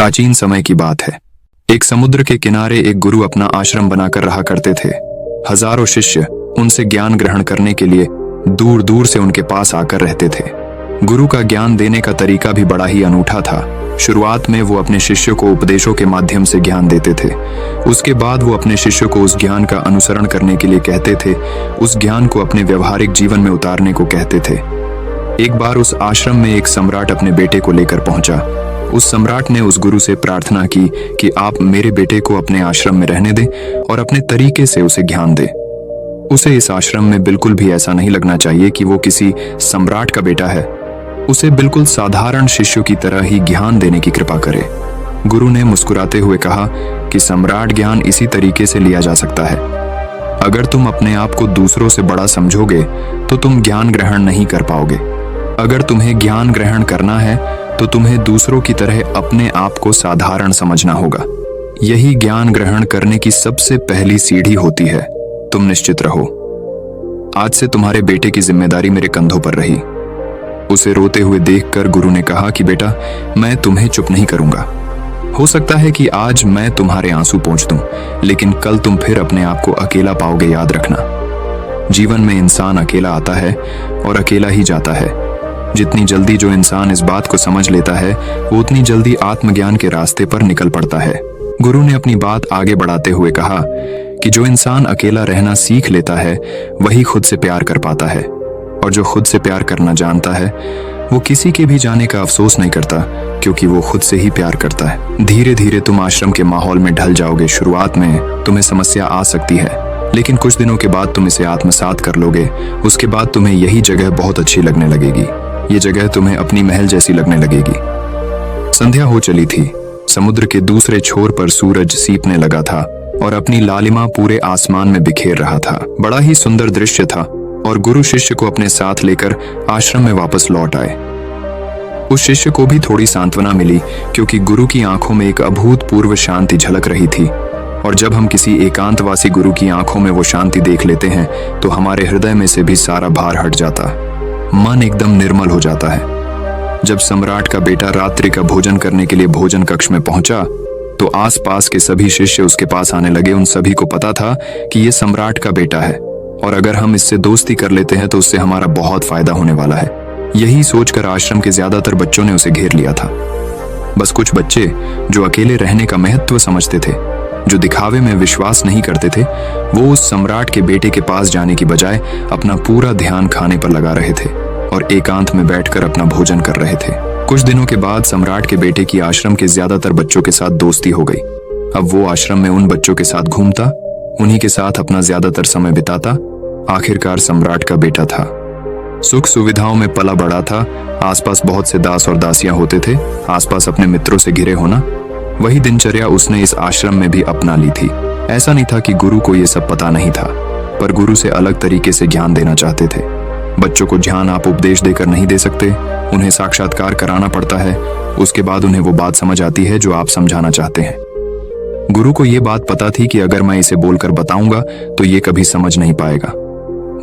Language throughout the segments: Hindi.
प्राचीन समय की बात है। एक समुद्र के किनारे एक गुरु अपना आश्रम बनाकर रहा करते थे। हजारों शिष्य उनसे ज्ञान ग्रहण करने के लिए दूर दूर से उनके पास आकर रहते थे। गुरु का ज्ञान देने का तरीका भी बड़ा ही अनूठा था। शुरुआत में वो अपने शिष्यों को उपदेशों के माध्यम से ज्ञान देते थे। उसके बाद वो अपने शिष्यों को उस ज्ञान का अनुसरण करने के लिए कहते थे, उस ज्ञान को अपने व्यवहारिक जीवन में उतारने को कहते थे। एक बार उस आश्रम में एक सम्राट अपने बेटे को लेकर पहुंचा। उस सम्राट ने उस गुरु से प्रार्थना की कि आप मेरे बेटे को अपने आश्रम में रहने दें और अपने तरीके से उसे ज्ञान दें। उसे इस आश्रम में बिल्कुल भी ऐसा नहीं लगना चाहिए कि वो किसी सम्राट का बेटा है। उसे बिल्कुल साधारण शिष्यों की तरह ही ज्ञान देने की कृपा करे। गुरु ने मुस्कुराते हुए कहा कि सम्राट ज्ञान इसी तरीके से लिया जा सकता है। अगर तुम अपने आप को दूसरों से बड़ा समझोगे तो तुम ज्ञान ग्रहण नहीं कर पाओगे। अगर तुम्हें ज्ञान ग्रहण करना है तो तुम्हें दूसरों की तरह अपने आप को साधारण समझना होगा। यही ज्ञान ग्रहण करने की सबसे पहली सीढ़ी होती है। तुम निश्चित रहो, आज से तुम्हारे बेटे की जिम्मेदारी मेरे कंधों पर रही। उसे रोते हुए देखकर गुरु ने कहा कि बेटा, मैं तुम्हें चुप नहीं करूंगा। हो सकता है कि आज मैं तुम्हारे आंसू पोंछ दूं, लेकिन कल तुम फिर अपने आप को अकेला पाओगे। याद रखना, जीवन में इंसान अकेला आता है और अकेला ही जाता है। जितनी जल्दी जो इंसान इस बात को समझ लेता है, वो उतनी जल्दी आत्मज्ञान के रास्ते पर निकल पड़ता है। गुरु ने अपनी बात आगे बढ़ाते हुए कहा कि जो इंसान अकेला रहना सीख लेता है, वही खुद से प्यार कर पाता है, और जो खुद से प्यार करना जानता है, वो किसी के भी जाने का अफसोस नहीं करता, क्योंकि वो खुद से ही प्यार करता है। धीरे धीरे तुम आश्रम के माहौल में ढल जाओगे। शुरुआत में तुम्हें समस्या आ सकती है, लेकिन कुछ दिनों के बाद तुम इसे आत्मसात कर लोगे। उसके बाद तुम्हें यही जगह बहुत अच्छी लगने लगेगी। ये जगह तुम्हें अपनी महल जैसी लगने लगेगी। संध्या हो चली थी। समुद्र के दूसरे छोर पर सूरज सीपने लगा था और अपनी लालिमा पूरे आसमान में बिखेर रहा था। बड़ा ही सुंदर दृश्य था और गुरु शिष्य को अपने साथ लेकर आश्रम में वापस लौट आए। उस शिष्य को भी थोड़ी सांत्वना मिली, क्योंकि गुरु की आंखों में एक अभूतपूर्व शांति झलक रही थी। और जब हम किसी एकांतवासी गुरु की आंखों में वो शांति देख लेते हैं तो हमारे हृदय में से भी सारा भार हट जाता, मन एकदम निर्मल हो जाता है। जब सम्राट का बेटा रात्रि का भोजन करने के लिए भोजन कक्ष में पहुंचा तो आसपास के सभी शिष्य उसके पास आने लगे। उन सभी को पता था कि ये सम्राट का बेटा है और अगर हम इससे दोस्ती कर लेते हैं तो उससे हमारा बहुत फायदा होने वाला है। यही सोचकर आश्रम के ज्यादातर बच्चों ने उसे घेर लिया था। बस कुछ बच्चे जो अकेले रहने का महत्व समझते थे, जो दिखावे में विश्वास नहीं करते थे, वो उस सम्राट के बेटे के पास जाने की बजाय अपना पूरा ध्यान खाने पर लगा रहे थे और एकांत में बैठकर अपना भोजन कर रहे थे। कुछ दिनों के बाद सम्राट के बेटे की आश्रम के ज्यादातर बच्चों के साथ दोस्ती हो गई। अब वो आश्रम में उन बच्चों के साथ घूमता, उन्हीं के साथ अपना ज्यादातर समय बिताता। आखिरकार सम्राट का बेटा था, सुख सुविधाओं में पला बड़ा था। आसपास बहुत से दास और दासियां होते थे। आसपास अपने मित्रों से घिरे होना, वही दिनचर्या उसने इस आश्रम में भी अपना ली थी। ऐसा नहीं था कि गुरु को ये सब पता नहीं था, पर गुरु से अलग तरीके से ज्ञान देना चाहते थे। बच्चों को ध्यान आप उपदेश देकर नहीं दे सकते, उन्हें साक्षात्कार कराना पड़ता है। उसके बाद उन्हें वो बात समझ आती है जो आप समझाना चाहते हैं। गुरु को ये बात पता थी कि अगर मैं इसे बोलकर बताऊंगा तो ये कभी समझ नहीं पाएगा।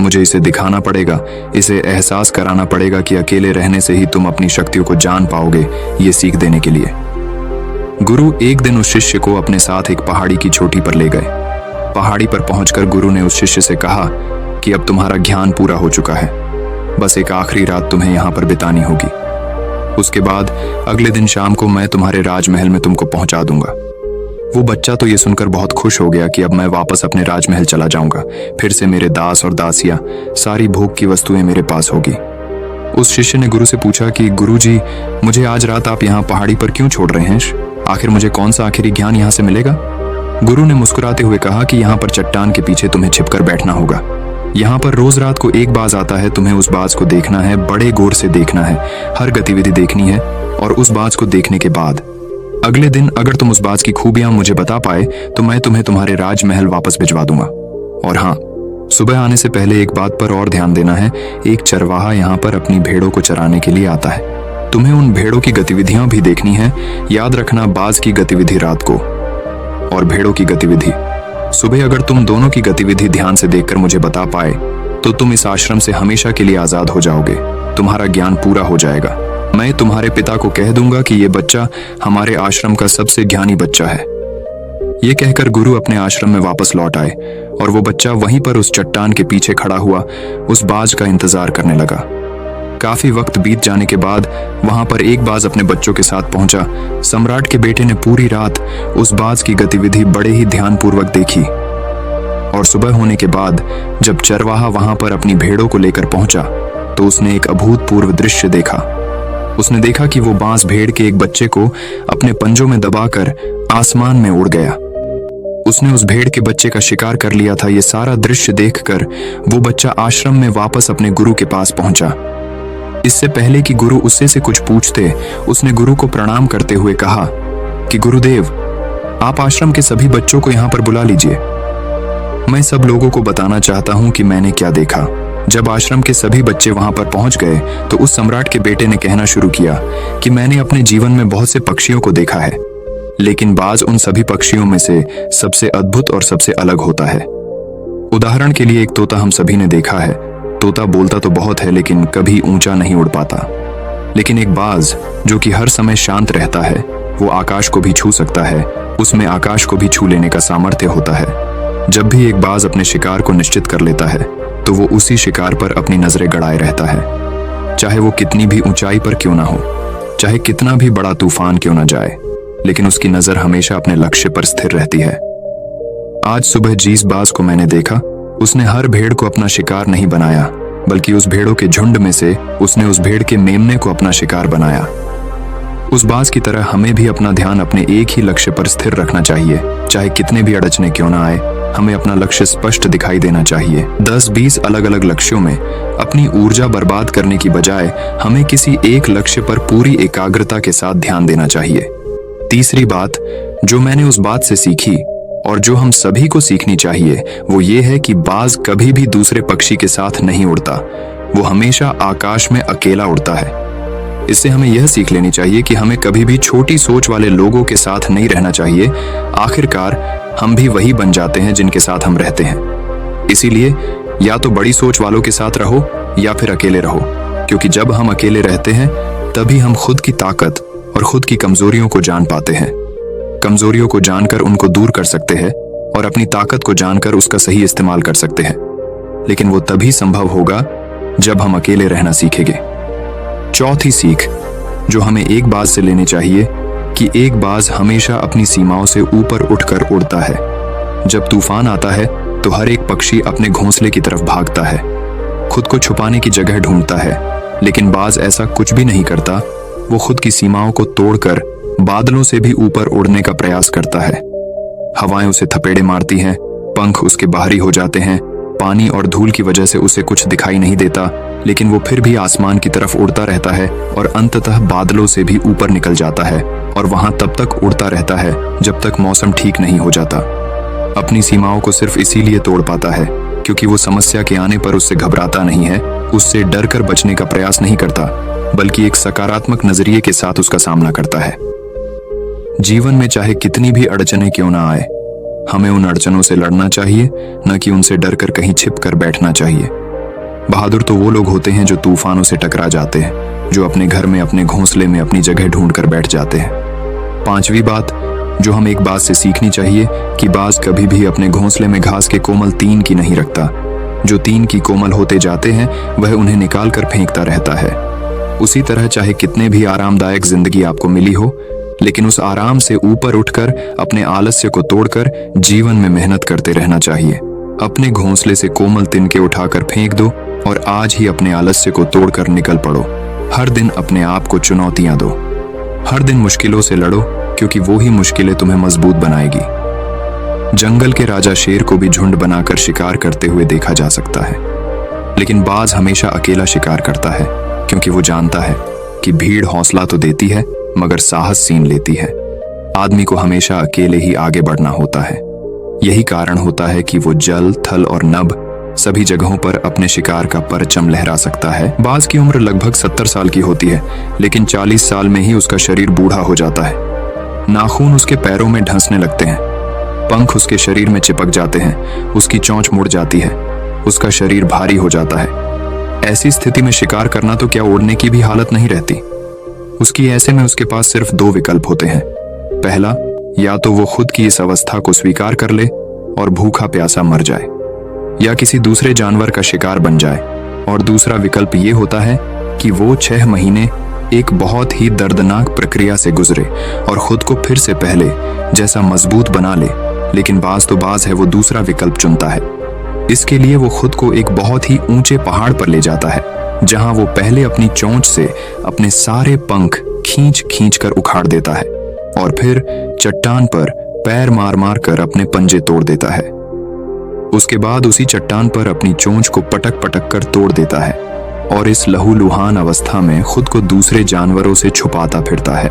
मुझे इसे दिखाना पड़ेगा, इसे एहसास कराना पड़ेगा कि अकेले रहने से ही तुम अपनी शक्तियों को जान पाओगे, ये सीख देने के लिए। गुरु एक दिन उस शिष्य को अपने साथ एक पहाड़ी की चोटी पर ले गए। पहाड़ी पर पहुंचकर गुरु ने उस शिष्य से कहा कि अब तुम्हारा ज्ञान पूरा हो चुका है, बस एक आखिरी रात तुम्हें यहाँ पर बितानी होगी। उसके बाद अगले दिन शाम को मैं तुम्हारे राजमहल में तुमको पहुंचा दूंगा। वो बच्चा तो ये सुनकर बहुत खुश हो गया कि अब मैं वापस अपने राजमहल चला जाऊंगा। फिर से मेरे दास और दासियां, सारी भोग की वस्तुएं मेरे पास होगी। उस शिष्य ने गुरु से पूछा कि गुरुजी, मुझे आज रात आप यहाँ पहाड़ी पर क्यों छोड़ रहे हैं? आखिर मुझे कौन सा आखिरी ज्ञान यहाँ से मिलेगा? गुरु ने मुस्कुराते हुए कहा कि यहाँ पर चट्टान के पीछे तुम्हें छिपकर बैठना होगा। यहाँ पर रोज रात को एक बाज आता है, तुम्हें उस बाज को देखना है, बड़े गौर से देखना है, हर गतिविधि देखनी है। और उस बाज को देखने के बाद अगले दिन अगर तुम उस बाज की खूबियां मुझे बता पाए तो मैं तुम्हें तुम्हारे राजमहल वापस भिजवा दूंगा। और हाँ, सुबह आने से पहले एक बात पर और ध्यान देना है। एक चरवाहा यहाँ पर अपनी भेड़ों को चराने के लिए आता है। तुम्हें उन भेड़ों की गतिविधियां भी देखनी है। याद रखना, बाज की गतिविधि रात को और भेड़ों की गतिविधि सुबह। अगर तुम दोनों की गतिविधि ध्यान से देखकर मुझे बता पाए तो तुम इस आश्रम से हमेशा के लिए आजाद हो जाओगे। तुम्हारा ज्ञान पूरा हो जाएगा। मैं तुम्हारे पिता को कह दूंगा कि ये बच्चा हमारे आश्रम का सबसे ज्ञानी बच्चा है। ये कहकर गुरु अपने आश्रम में वापस लौट आए और वो बच्चा वहीं पर उस चट्टान के पीछे खड़ा हुआ उस बाज का इंतजार करने लगा। काफी वक्त बीत जाने के बाद वहां पर एक बाज अपने बच्चों के साथ पहुंचा। सम्राट के बेटे ने पूरी रात उस बाज की गतिविधि बड़े ही ध्यानपूर्वक देखी और सुबह होने के बाद जब चरवाहा वहां पर अपनी भेड़ों को लेकर पहुंचा तो उसने एक अभूतपूर्व दृश्य देखा। उसने देखा कि वो बाज भेड़ के एक बच्चे को अपने पंजों में दबाकर आसमान में उड़ गया। उसने उस भेड़ के बच्चे का शिकार कर लिया था। ये सारा दृश्य देखकर वो बच्चा आश्रम में वापस अपने गुरु के पास पहुंचा। इससे पहले कि गुरु उससे से कुछ पूछते, उसने गुरु को प्रणाम करते हुए कहा कि गुरुदेव, आप आश्रम के सभी बच्चों को यहाँ पर बुला लीजिए। मैं सब लोगों को बताना चाहता हूँ कि मैंने क्या देखा। जब आश्रम के सभी बच्चे वहां पर पहुंच गए तो उस सम्राट के बेटे ने कहना शुरू किया कि मैंने अपने जीवन में बहुत से पक्षियों को देखा है, लेकिन बाज उन सभी पक्षियों में से सबसे अद्भुत और सबसे अलग होता है। उदाहरण के लिए एक तोता हम सभी ने देखा है। तोता बोलता तो बहुत है लेकिन कभी ऊंचा नहीं उड़ पाता, लेकिन एक बाज जो कि हर समय शांत रहता है, वो आकाश को भी छू सकता है। उसमें आकाश को भी छू लेने का सामर्थ्य होता है। जब भी एक बाज अपने शिकार को निश्चित कर लेता है तो वो उसी शिकार पर अपनी नजरें गड़ाए रहता है, चाहे वो कितनी भी ऊंचाई पर क्यों ना हो, चाहे कितना भी बड़ा तूफान क्यों ना जाए, लेकिन उसकी नजर हमेशा अपने लक्ष्य पर स्थिर रहती है। आज सुबह जिस बाज को मैंने देखा, उसने हर भेड़ को अपना शिकार नहीं बनाया, बल्कि उस भेड़ों के झुंड में से उसने उस भेड़ के मेमने को अपना शिकार बनाया। उस बाज की तरह हमें भी अपना ध्यान अपने एक ही लक्ष्य पर स्थिर रखना चाहिए, चाहे कितने भी अड़चने क्यों ना आए। हमें अपना लक्ष्य स्पष्ट दिखाई देना चाहिए। 10-20 अलग अलग लक्ष्यों में अपनी ऊर्जा बर्बाद करने की बजाय हमें किसी एक लक्ष्य पर पूरी एकाग्रता के साथ ध्यान देना चाहिए। तीसरी बात जो मैंने उस बात से सीखी और जो हम सभी को सीखनी चाहिए, वो ये है कि बाज कभी भी दूसरे पक्षी के साथ नहीं उड़ता, वो हमेशा आकाश में अकेला उड़ता है। इससे हमें यह सीख लेनी चाहिए कि हमें कभी भी छोटी सोच वाले लोगों के साथ नहीं रहना चाहिए। आखिरकार हम भी वही बन जाते हैं जिनके साथ हम रहते हैं। इसीलिए या तो बड़ी सोच वालों के साथ रहो या फिर अकेले रहो, क्योंकि जब हम अकेले रहते हैं तभी हम खुद की ताकत और खुद की कमजोरियों को जान पाते हैं। कमजोरियों को जानकर उनको दूर कर सकते हैं और अपनी ताकत को जानकर उसका सही इस्तेमाल कर सकते हैं, लेकिन वो तभी संभव होगा जब हम अकेले रहना सीखेंगे। चौथी सीख जो हमें एक बाज से लेनी चाहिए कि एक बाज हमेशा अपनी सीमाओं से ऊपर उठकर उड़ता है। जब तूफान आता है तो हर एक पक्षी अपने घोंसले की तरफ भागता है, खुद को छुपाने की जगह ढूंढता है, लेकिन बाज ऐसा कुछ भी नहीं करता। वो खुद की सीमाओं को तोड़कर बादलों से भी ऊपर उड़ने का प्रयास करता है। हवाएं उसे थपेड़े मारती हैं, पंख उसके बाहरी हो जाते हैं, पानी और धूल की वजह से उसे कुछ दिखाई नहीं देता, लेकिन वो फिर भी आसमान की तरफ उड़ता रहता है और अंततः बादलों से भी ऊपर निकल जाता है और वहां तब तक उड़ता रहता है जब तक मौसम ठीक नहीं हो जाता। अपनी सीमाओं को सिर्फ इसीलिए तोड़ पाता है क्योंकि वो समस्या के आने पर उससे घबराता नहीं है, उससे डर कर बचने का प्रयास नहीं करता, बल्कि एक सकारात्मक नजरिए के साथ उसका सामना करता है। जीवन में चाहे कितनी भी अड़चने क्यों ना आए, हमें उन अड़चनों से लड़ना चाहिए, न कि उनसे डर कर कहीं छिप कर बैठना चाहिए। बहादुर तो वो लोग होते हैं जो तूफानों से टकरा जाते हैं, जो अपने घर में अपने घोंसले में अपनी जगह ढूंढ कर बैठ जाते हैं। पांचवी बात जो हम एक बात से सीखनी चाहिए कि बाज कभी भी अपने घोंसले में घास के कोमल तीन की नहीं रखता। जो तीन की कोमल होते जाते हैं वह उन्हें निकाल कर फेंकता रहता है। उसी तरह चाहे कितने भी आरामदायक जिंदगी आपको मिली हो, लेकिन उस आराम से ऊपर उठकर अपने आलस्य को तोड़कर जीवन में मेहनत करते रहना चाहिए। अपने घोंसले से कोमल तिनके उठाकर फेंक दो और आज ही अपने आलस्य को तोड़कर निकल पड़ो। हर दिन अपने आप को चुनौतियां दो, हर दिन मुश्किलों से लड़ो, क्योंकि वो ही मुश्किलें तुम्हें मजबूत बनाएगी। जंगल के राजा शेर को भी झुंड बनाकर शिकार करते हुए देखा जा सकता है, लेकिन बाज हमेशा अकेला शिकार करता है, क्योंकि वो जानता है कि भीड़ हौसला तो देती है मगर साहस सीन लेती है। आदमी को हमेशा अकेले ही आगे बढ़ना होता है। यही कारण होता है कि वो जल, थल और नभ सभी जगहों पर अपने शिकार का परचम लहरा सकता है। बाज की उम्र लगभग 70 साल की होती है, लेकिन 40 साल में ही उसका शरीर बूढ़ा हो जाता है। नाखून उसके पैरों में ढंसने लगते हैं, पंख उसके शरीर में चिपक जाते हैं, उसकी चोंच मुड़ जाती है, उसका शरीर भारी हो जाता है। ऐसी स्थिति में शिकार करना तो क्या उड़ने की भी हालत नहीं रहती। उसकी ऐसे में उसके पास सिर्फ दो विकल्प होते हैं। पहला, या तो वो खुद की इस अवस्था को स्वीकार कर ले और भूखा प्यासा मर जाए, या किसी दूसरे जानवर का शिकार बन जाए। और दूसरा विकल्प ये होता है कि वो 6 महीने एक बहुत ही दर्दनाक प्रक्रिया से गुजरे और खुद को फिर से पहले जैसा मजबूत बना ले। लेकिन बाज तो बाज है, वो दूसरा विकल्प चुनता है। इसके लिए वो खुद को एक बहुत ही ऊंचे पहाड़ पर ले जाता है, जहां वो पहले अपनी चोंच से अपने सारे पंख खींच खींच कर उखाड़ देता है और फिर चट्टान पर पैर मार मार कर अपने पंजे तोड़ देता है। उसके बाद उसी चट्टान पर अपनी चोंच को पटक पटक कर तोड़ देता है और इस लहूलुहान अवस्था में खुद को दूसरे जानवरों से छुपाता फिरता है।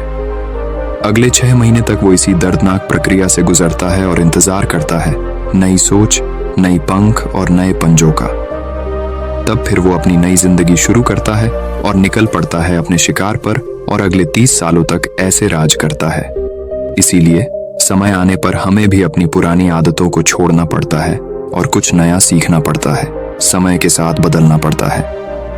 अगले 6 महीने तक वो इसी दर्दनाक प्रक्रिया से गुजरता है और इंतजार करता है नई सोच, नई पंख और नए पंजों का। तब फिर वो अपनी नई जिंदगी शुरू करता है और निकल पड़ता है अपने शिकार पर और अगले 30 सालों तक ऐसे राज करता है। इसीलिए समय आने पर हमें भी अपनी पुरानी आदतों को छोड़ना पड़ता है और कुछ नया सीखना पड़ता है। समय के साथ बदलना पड़ता है,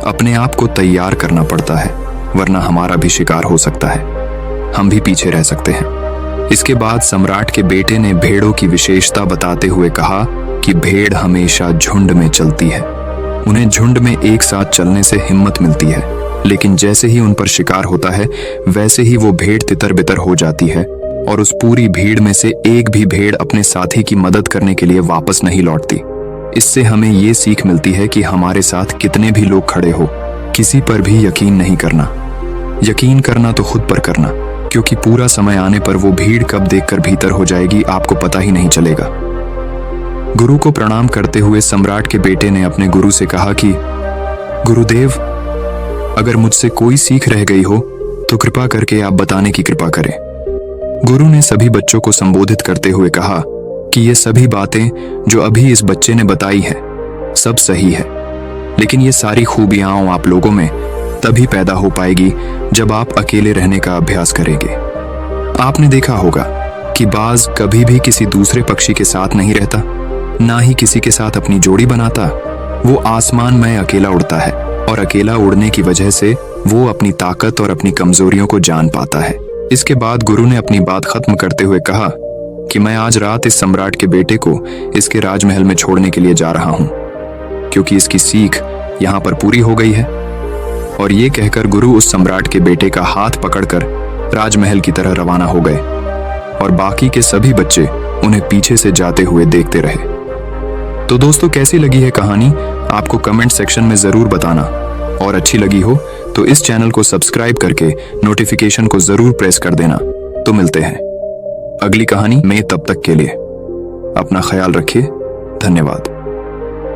अपने आप को तैयार करना पड़ता है, वरना हमारा भी शिकार हो सकता है, हम भी पीछे रह सकते हैं। इसके बाद सम्राट के बेटे ने भेड़ों की विशेषता बताते हुए कहा कि भेड़ हमेशा झुंड में चलती है। उन्हें झुंड में एक साथ चलने से हिम्मत मिलती है, लेकिन जैसे ही उन पर शिकार होता है वैसे ही वो भेड़ तितर बितर हो जाती है और उस पूरी भीड़ में से एक भी भेड़ अपने साथी की मदद करने के लिए वापस नहीं लौटती। इससे हमें ये सीख मिलती है कि हमारे साथ कितने भी लोग खड़े हो, किसी पर भी यकीन नहीं करना। यकीन करना तो खुद पर करना, क्योंकि पूरा समय आने पर वो भीड़ कब देखकर भीतर हो जाएगी आपको पता ही नहीं चलेगा। गुरु को प्रणाम करते हुए सम्राट के बेटे ने अपने गुरु से कहा कि गुरुदेव, अगर मुझसे कोई सीख रह गई हो तो कृपा करके आप बताने की कृपा करें। गुरु ने सभी बच्चों को संबोधित करते हुए कहा कि ये सभी बातें जो अभी इस बच्चे ने बताई है सब सही है, लेकिन ये सारी खूबियां आप लोगों में तभी पैदा हो पाएगी जब आप अकेले रहने का अभ्यास करेंगे। आपने देखा होगा कि बाज कभी भी किसी दूसरे पक्षी के साथ नहीं रहता, ना ही किसी के साथ अपनी जोड़ी बनाता। वो आसमान में अकेला उड़ता है और अकेला उड़ने की वजह से वो अपनी ताकत और अपनी कमजोरियों को जान पाता है। इसके बाद गुरु ने अपनी बात खत्म करते हुए कहा कि मैं आज रात इस सम्राट के बेटे को इसके राजमहल में छोड़ने के लिए जा रहा हूं, क्योंकि इसकी सीख यहां पर पूरी हो गई है। और ये कहकर गुरु उस सम्राट के बेटे का हाथ पकड़कर राजमहल की तरह रवाना हो गए और बाकी के सभी बच्चे उन्हें पीछे से जाते हुए देखते रहे। तो दोस्तों, कैसी लगी है कहानी आपको कमेंट सेक्शन में जरूर बताना, और अच्छी लगी हो तो इस चैनल को सब्सक्राइब करके नोटिफिकेशन को जरूर प्रेस कर देना। तो मिलते हैं अगली कहानी में, तब तक के लिए अपना ख्याल रखिए। धन्यवाद।